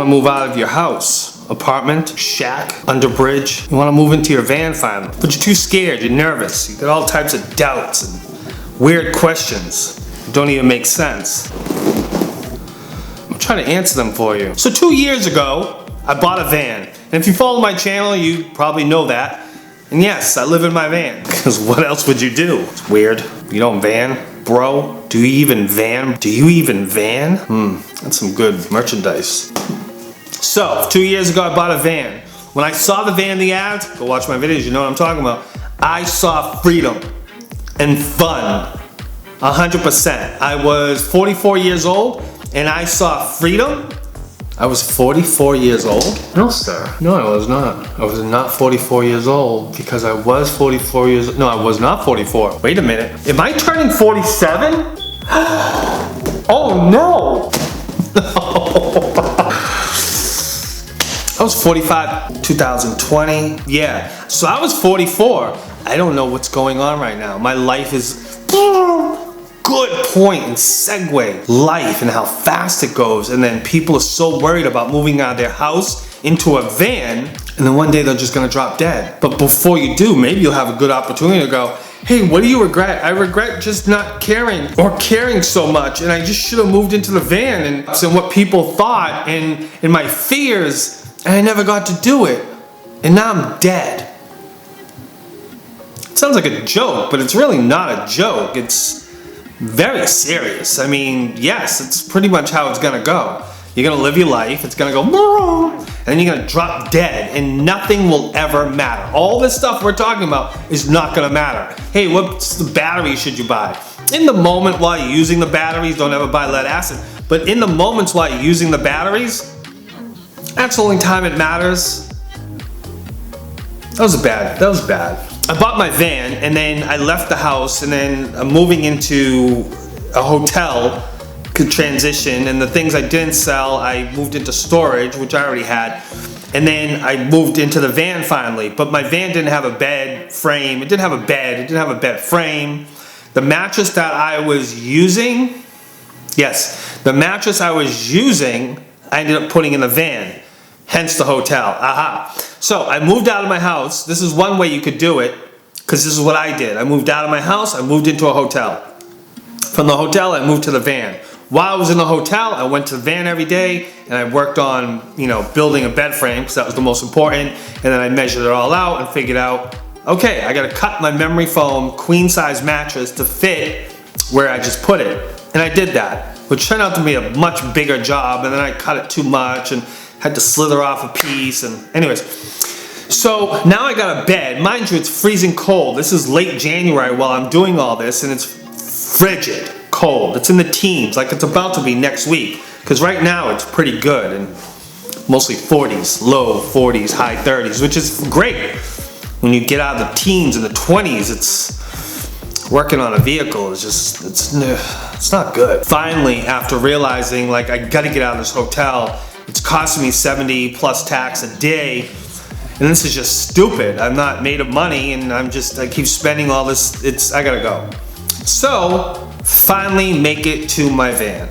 want to move out of your house, apartment, shack, under bridge. You want to move into your van finally, but you're too scared, you're nervous. You got all types of doubts and weird questions that don't even make sense. I'm trying to answer them for you. So 2 years ago, I bought a van. And if you follow my channel, you probably know that. And yes, I live in my van, because what else would you do? It's weird. You don't van? Bro, do you even van? Do you even van? That's some good merchandise. So, 2 years ago I bought a van. When I saw the van in the ads, go watch my videos, you know what I'm talking about. I saw freedom and fun, 100%. I was 44 years old and I saw freedom. I was 44 years old? No, sir. No, I was not. I was not 44 years old because I was 44 years old. No, I was not 44. Wait a minute. Am I turning 47? Oh, no. I was 45, 2020. Yeah, so I was 44. I don't know what's going on right now. My life is... Good point and segue. Life and how fast it goes, and then people are so worried about moving out of their house into a van, and then one day they're just gonna drop dead. But before you do, maybe you'll have a good opportunity to go, hey, what do you regret? I regret just not caring or caring so much, and I just should have moved into the van, and what people thought and my fears, and I never got to do it. And now I'm dead. It sounds like a joke, but it's really not a joke. It's very serious. I mean, yes, it's pretty much how it's gonna go. You're gonna live your life, it's gonna go, and then you're gonna drop dead, and nothing will ever matter. All this stuff we're talking about is not gonna matter. Hey, what's the battery should you buy? In the moment while you're using the batteries, don't ever buy lead acid. But in the moments while you're using the batteries, that's the only time it matters. That was bad. I bought my van and then I left the house, and then I'm moving into a hotel transition, and the things I didn't sell, I moved into storage, which I already had, and then I moved into the van finally. But my van didn't have a bed frame, it didn't have a bed, it didn't have a bed frame. The mattress that I was using, the mattress I was using, I ended up putting in the van. Hence the hotel, aha. So I moved out of my house. This is one way you could do it, because this is what I did. I moved out of my house, I moved into a hotel. From the hotel, I moved to the van. While I was in the hotel, I went to the van every day, and I worked on, building a bed frame, because that was the most important, and then I measured it all out and figured out, okay, I gotta cut my memory foam queen size mattress to fit where I just put it. And I did that, which turned out to be a much bigger job, and then I cut it too much, and had to slither off a piece, and anyways. So now I got a bed. Mind you, it's freezing cold. This is late January while I'm doing all this, and it's frigid cold. It's in the teens, like it's about to be next week. Because right now it's pretty good, and mostly 40s, low 40s, high 30s, which is great. When you get out of the teens and the 20s, it's working on a vehicle is just, it's not good. Finally, after realizing like I gotta get out of this hotel, it's costing me 70 plus tax a day, and this is just stupid. I'm not made of money, and I keep spending all this. I gotta go. So, finally make it to my van.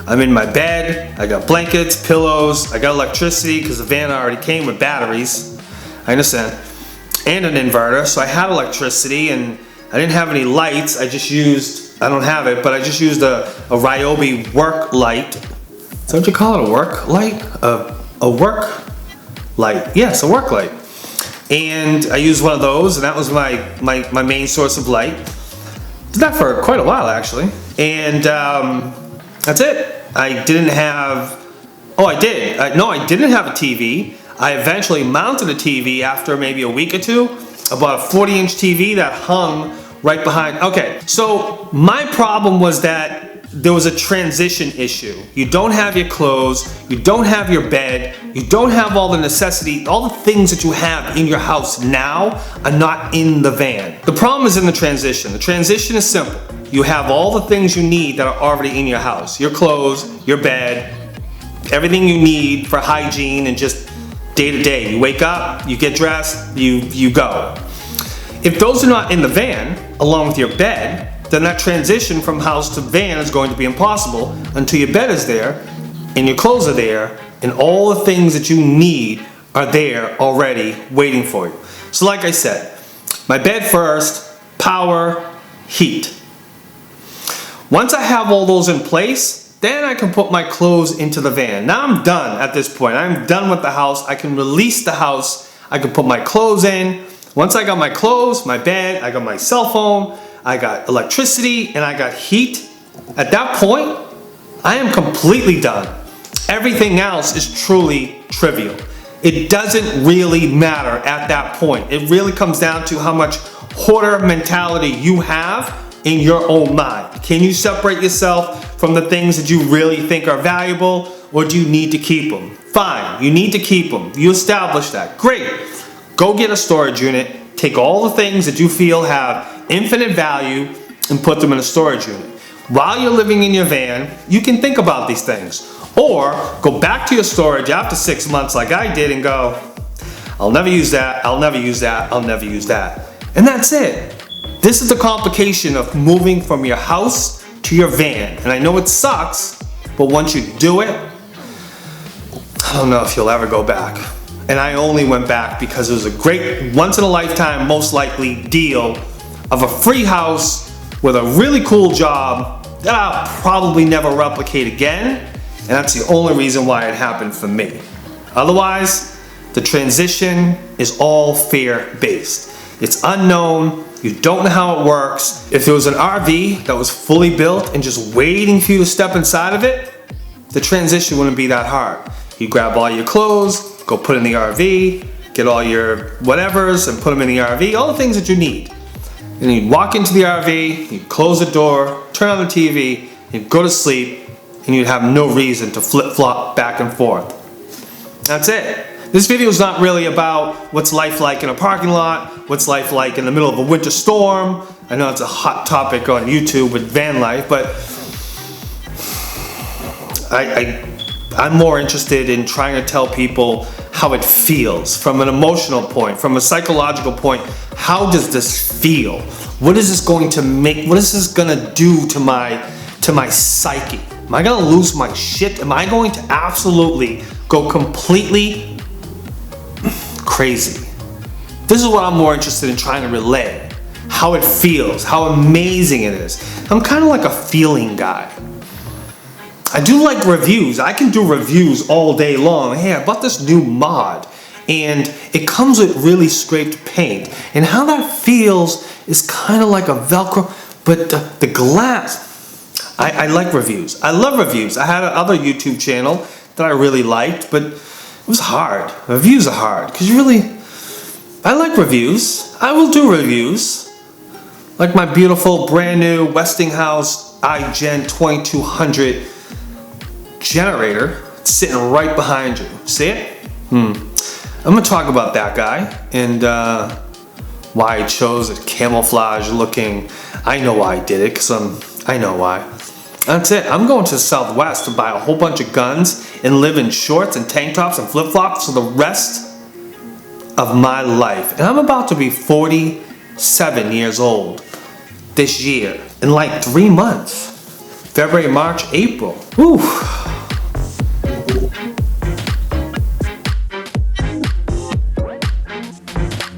I'm in my bed, I got blankets, pillows, I got electricity, because the van already came with batteries, I understand, and an inverter, so I had electricity, and I didn't have any lights. I don't have it, but I just used a Ryobi work light. Is that what you call it, a work light? A work light, yes, a work light. And I used one of those, and that was my main source of light. Did that for quite a while, actually. And that's it. I didn't have, I didn't have a TV. I eventually mounted a TV after maybe a week or two. I bought a 40-inch TV that hung right behind. Okay, so my problem was that there was a transition issue. You don't have your clothes, you don't have your bed, you don't have all the necessity, all the things that you have in your house now are not in the van. The problem is in the transition. The transition is simple. You have all the things you need that are already in your house. Your clothes, your bed, everything you need for hygiene and just day to day. You wake up, you get dressed, you go. If those are not in the van, along with your bed, then that transition from house to van is going to be impossible until your bed is there, and your clothes are there, and all the things that you need are there already waiting for you. So like I said, my bed first, power, heat. Once I have all those in place, then I can put my clothes into the van. Now I'm done at this point. I'm done with the house. I can release the house. I can put my clothes in. Once I got my clothes, my bed, I got my cell phone, I got electricity, and I got heat. At that point, I am completely done. Everything else is truly trivial. It doesn't really matter at that point. It really comes down to how much hoarder mentality you have in your own mind. Can you separate yourself from the things that you really think are valuable, or do you need to keep them? Fine, you need to keep them. You establish that. Great. Go get a storage unit. Take all the things that you feel have infinite value and put them in a storage unit. While you're living in your van, you can think about these things. Or go back to your storage after 6 months like I did and go, I'll never use that, I'll never use that, I'll never use that. And that's it. This is the complication of moving from your house to your van. And I know it sucks, but once you do it, I don't know if you'll ever go back. And I only went back because it was a great, once in a lifetime, most likely deal of a free house with a really cool job that I'll probably never replicate again. And that's the only reason why it happened for me. Otherwise, the transition is all fear-based. It's unknown. You don't know how it works. If it was an RV that was fully built and just waiting for you to step inside of it, the transition wouldn't be that hard. You grab all your clothes, go put in the RV, get all your whatevers and put them in the RV, all the things that you need. And you'd walk into the RV, you'd close the door, turn on the TV, you'd go to sleep, and you'd have no reason to flip-flop back and forth. That's it. This video is not really about what's life like in a parking lot, what's life like in the middle of a winter storm. I know it's a hot topic on YouTube with Vanlife, but I'm more interested in trying to tell people how it feels from an emotional point, from a psychological point. How does this feel? What is this going to make? What is this going to do to my psyche? Am I going to lose my shit? Am I going to absolutely go completely crazy? This is what I'm more interested in trying to relay. How it feels, how amazing it is. I'm kind of like a feeling guy. I do like reviews. I can do reviews all day long. Hey, I bought this new mod and it comes with really scraped paint. And how that feels is kind of like a Velcro, but the glass. I like reviews. I love reviews. I had another YouTube channel that I really liked, but it was hard. Reviews are hard because I like reviews. I will do reviews. Like my beautiful brand new Westinghouse iGen 2200 generator. It's sitting right behind you. See it? I'm going to talk about that guy and why I chose a camouflage looking. I know why I did it because I know why. That's it. I'm going to the Southwest to buy a whole bunch of guns and live in shorts and tank tops and flip-flops for the rest of my life. And I'm about to be 47 years old this year in like 3 months. February, March, April. Whew.